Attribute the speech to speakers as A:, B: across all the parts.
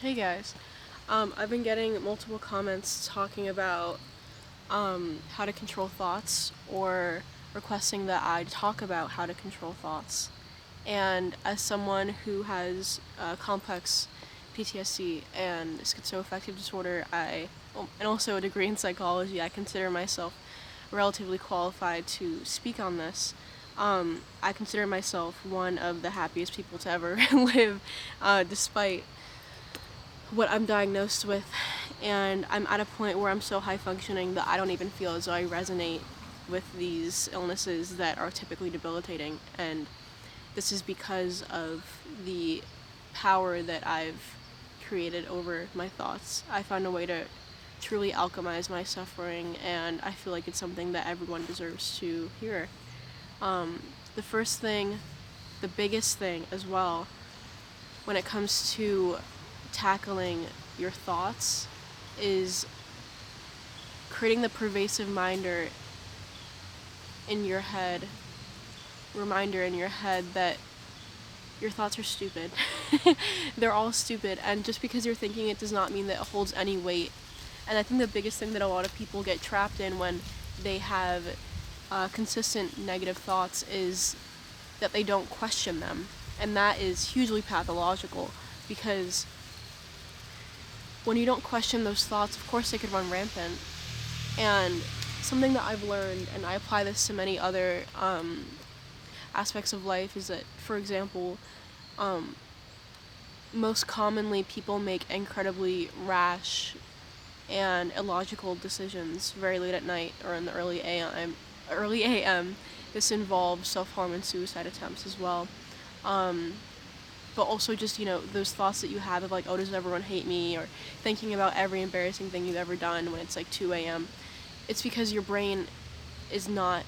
A: Hey guys, I've been getting multiple comments talking about how to control thoughts or requesting that I talk about how to control thoughts. And as someone who has complex PTSD and schizoaffective disorder, and also a degree in psychology, I consider myself relatively qualified to speak on this. I consider myself one of the happiest people to ever live, despite what I'm diagnosed with, and I'm at a point where I'm so high functioning that I don't even feel as though I resonate with these illnesses that are typically debilitating, and this is because of the power that I've created over my thoughts. I found a way to truly alchemize my suffering, and I feel like it's something that everyone deserves to hear. The first thing, the biggest thing as well, when it comes to tackling your thoughts is creating the pervasive in your head reminder in your head that your thoughts are stupid. They're all stupid, and just because you're thinking it does not mean that it holds any weight. And I think the biggest thing that a lot of people get trapped in when they have consistent negative thoughts is that they don't question them, and that is hugely pathological, because when you don't question those thoughts, of course they could run rampant. And something that I've learned, and I apply this to many other aspects of life, is that, for example, most commonly people make incredibly rash and illogical decisions very late at night or in the early AM. Early AM. This involves self-harm and suicide attempts as well. But also just, those thoughts that you have of like, oh, does everyone hate me? Or thinking about every embarrassing thing you've ever done when it's like 2 a.m. It's because your brain is not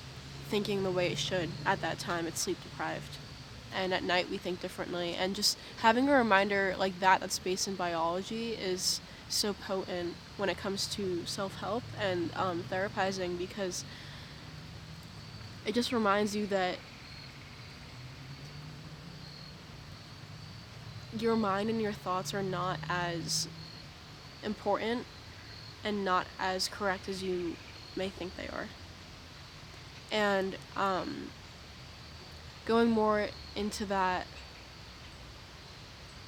A: thinking the way it should at that time. It's sleep deprived. And at night we think differently. And just having a reminder like that that's based in biology is so potent when it comes to self-help and therapizing, because it just reminds you that your mind and your thoughts are not as important and not as correct as you may think they are. And going more into that,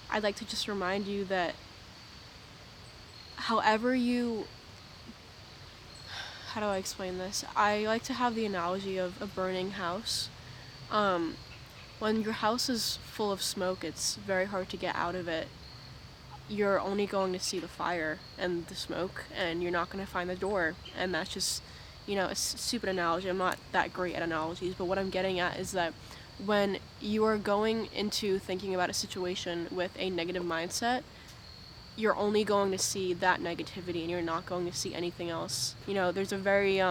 A: I'd like to just remind you that however you, how do I explain this? I like to have the analogy of a burning house. When your house is full of smoke, it's very hard to get out of it. You're only going to see the fire and the smoke, and you're not going to find the door. And that's just, a stupid analogy. I'm not that great at analogies, but what I'm getting at is that when you are going into thinking about a situation with a negative mindset, you're only going to see that negativity and you're not going to see anything else. There's a very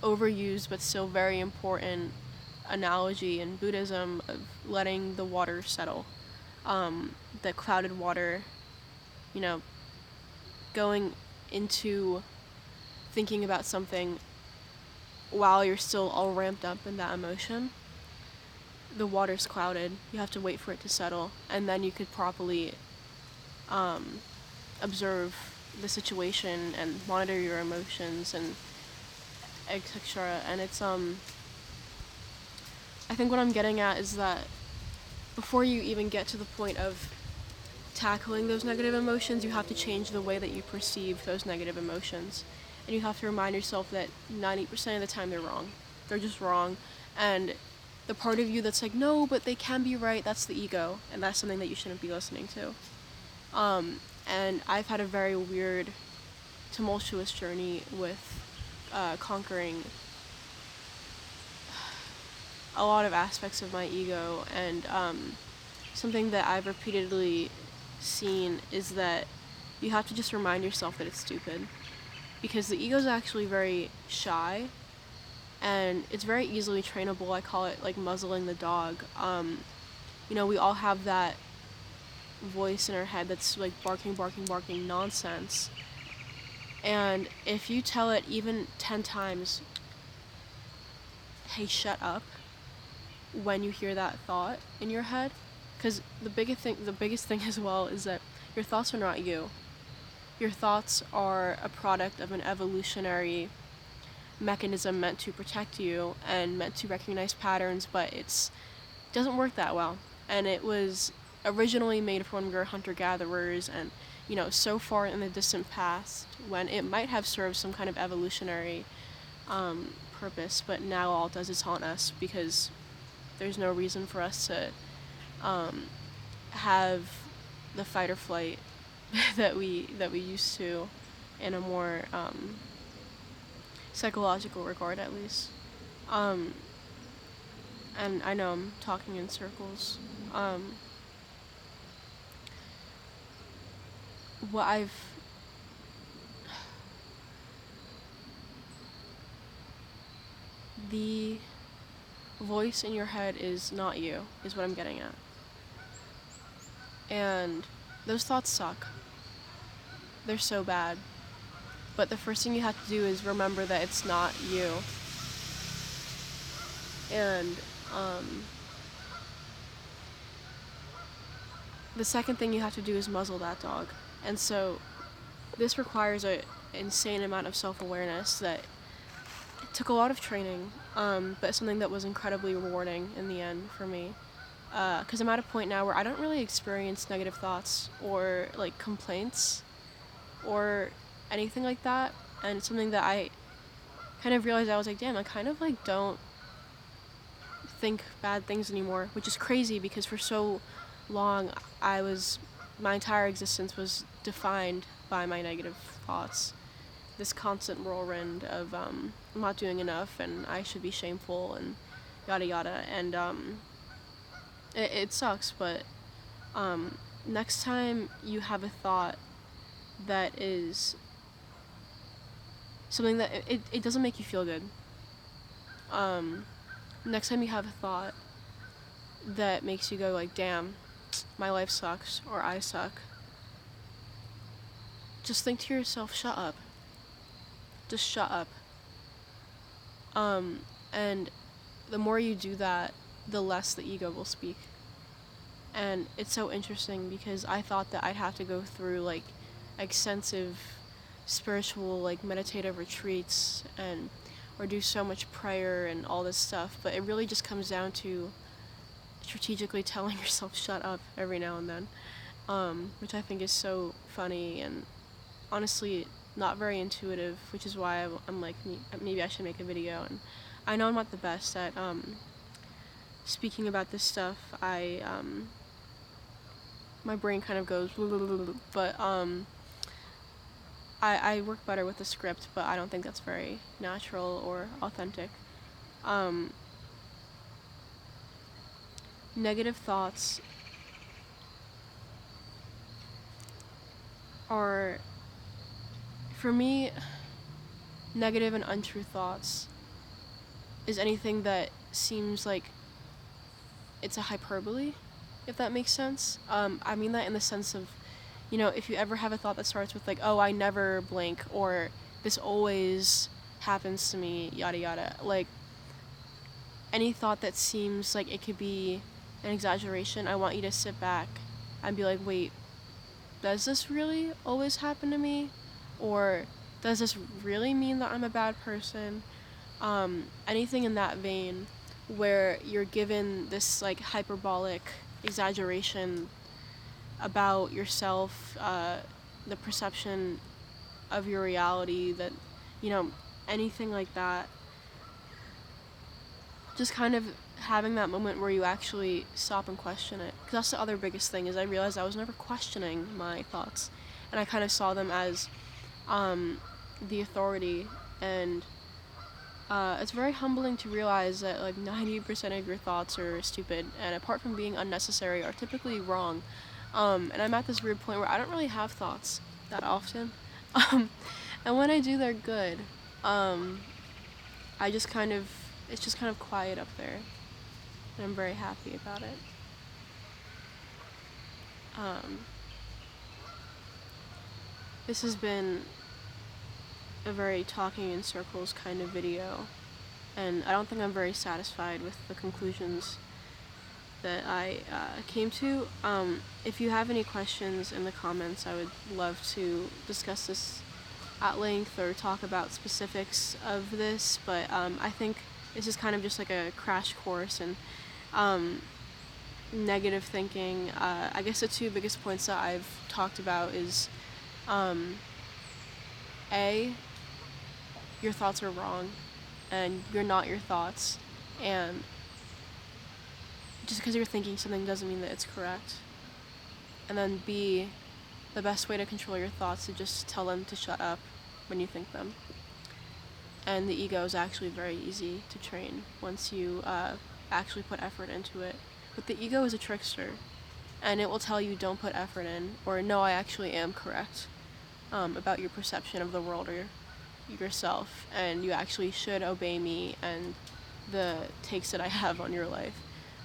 A: overused but still very important analogy in Buddhism of letting the water settle. The clouded water, going into thinking about something while you're still all ramped up in that emotion. The water's clouded. You have to wait for it to settle, and then you could properly observe the situation and monitor your emotions and etc. And it's I think what I'm getting at is that before you even get to the point of tackling those negative emotions, you have to change the way that you perceive those negative emotions. And you have to remind yourself that 90% of the time they're wrong. They're just wrong. And the part of you that's like, no, but they can be right, that's the ego. And that's something that you shouldn't be listening to. And I've had a very weird, tumultuous journey with conquering a lot of aspects of my ego, and something that I've repeatedly seen is that you have to just remind yourself that it's stupid, because the ego is actually very shy and it's very easily trainable. I call it like muzzling the dog. We all have that voice in our head that's like barking nonsense, and if you tell it even 10 times, hey, shut up, when you hear that thought in your head, because the biggest thing as well is that your thoughts are not you. Your thoughts are a product of an evolutionary mechanism meant to protect you and meant to recognize patterns, but it doesn't work that well. And it was originally made for when we were hunter-gatherers, and so far in the distant past when it might have served some kind of evolutionary purpose, but now all it does is haunt us because there's no reason for us to have the fight or flight that we used to in a more psychological regard, at least. And I know I'm talking in circles. What I've the voice in your head is not you, is what I'm getting at. And those thoughts suck. They're so bad. But the first thing you have to do is remember that it's not you. And the second thing you have to do is muzzle that dog. And so this requires an insane amount of self-awareness that it took a lot of training, but something that was incredibly rewarding in the end for me. Because I'm at a point now where I don't really experience negative thoughts or like complaints or anything like that. And it's something that I kind of realized. I was like, damn, I kind of like don't think bad things anymore, which is crazy because for so long my entire existence was defined by my negative thoughts. This constant whirlwind of I'm not doing enough and I should be shameful and yada yada. And it sucks, but next time you have a thought that is something that it doesn't make you feel good. Next time you have a thought that makes you go like, damn, my life sucks, or I suck, just think to yourself, shut up. Just shut up. And the more you do that, the less the ego will speak. And it's so interesting because I thought that I'd have to go through like extensive spiritual, like meditative retreats or do so much prayer and all this stuff, but it really just comes down to strategically telling yourself shut up every now and then, which I think is so funny and honestly not very intuitive, which is why I'm like, maybe I should make a video. And I know I'm not the best at speaking about this stuff. My brain kind of goes, but I work better with a script, but I don't think that's very natural or authentic. Negative thoughts are, for me, negative and untrue thoughts is anything that seems like it's a hyperbole, if that makes sense. I mean that in the sense of, if you ever have a thought that starts with like, oh, I never blank, or this always happens to me, yada yada, like any thought that seems like it could be an exaggeration, I want you to sit back and be like, wait, does this really always happen to me? Or does this really mean that I'm a bad person? Anything in that vein where you're given this like hyperbolic exaggeration about yourself, the perception of your reality, that, anything like that. Just kind of having that moment where you actually stop and question it. Because that's the other biggest thing, is I realized I was never questioning my thoughts. And I kind of saw them as the authority. And it's very humbling to realize that like 90% of your thoughts are stupid, and apart from being unnecessary, are typically wrong. And I'm at this weird point where I don't really have thoughts that often. And when I do, they're good. It's just kind of quiet up there. And I'm very happy about it. This has been a very talking in circles kind of video, and I don't think I'm very satisfied with the conclusions that I came to. If you have any questions in the comments, I would love to discuss this at length or talk about specifics of this, but I think this is kind of just like a crash course in negative thinking. I guess the two biggest points that I've talked about is A, your thoughts are wrong and you're not your thoughts, and just because you're thinking something doesn't mean that it's correct. And then B, the best way to control your thoughts is just tell them to shut up when you think them. And the ego is actually very easy to train once you actually put effort into it. But the ego is a trickster, and it will tell you don't put effort in, or no, I actually am correct about your perception of the world or yourself, and you actually should obey me and the takes that I have on your life.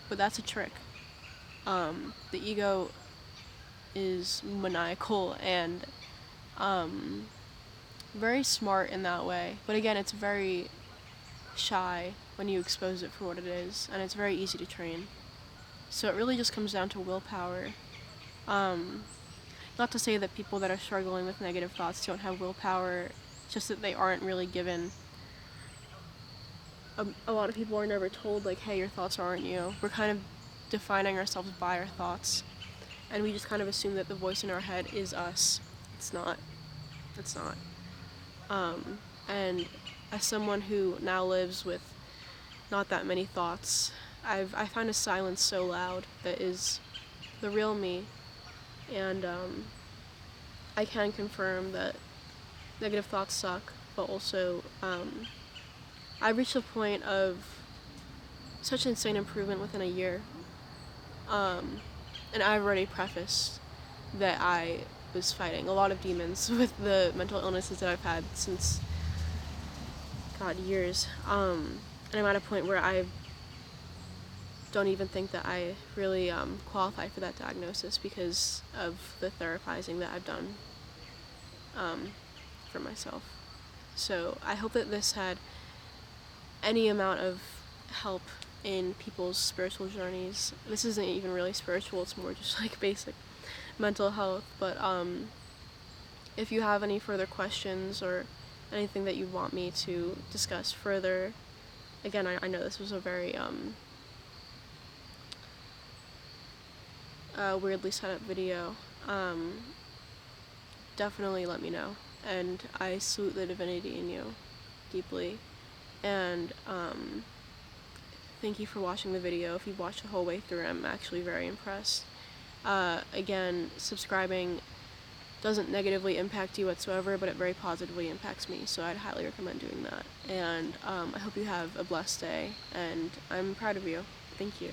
A: But that's a trick. The ego is maniacal and very smart in that way. But again, it's very shy when you expose it for what it is, and it's very easy to train. So it really just comes down to willpower. Not to say that people that are struggling with negative thoughts don't have willpower, just that they aren't really given. A lot of people are never told, like, hey, your thoughts aren't you. We're kind of defining ourselves by our thoughts, and we just kind of assume that the voice in our head is us. It's not. It's not. And as someone who now lives with not that many thoughts, I find a silence so loud that is the real me, and I can confirm that negative thoughts suck, but also I reached a point of such insane improvement within a year, and I've already prefaced that I was fighting a lot of demons with the mental illnesses that I've had since, God, years, and I'm at a point where I don't even think that I really qualify for that diagnosis because of the therapizing that I've done for myself. So I hope that this had any amount of help in people's spiritual journeys. This isn't even really spiritual, it's more just like basic mental health, but if you have any further questions or anything that you want me to discuss further, again, I know this was a very weirdly set up video, definitely let me know, and I salute the divinity in you deeply, and thank you for watching the video. If you've watched the whole way through, I'm actually very impressed. Again, subscribing doesn't negatively impact you whatsoever, but it very positively impacts me, so I'd highly recommend doing that. And I hope you have a blessed day, and I'm proud of you. Thank you.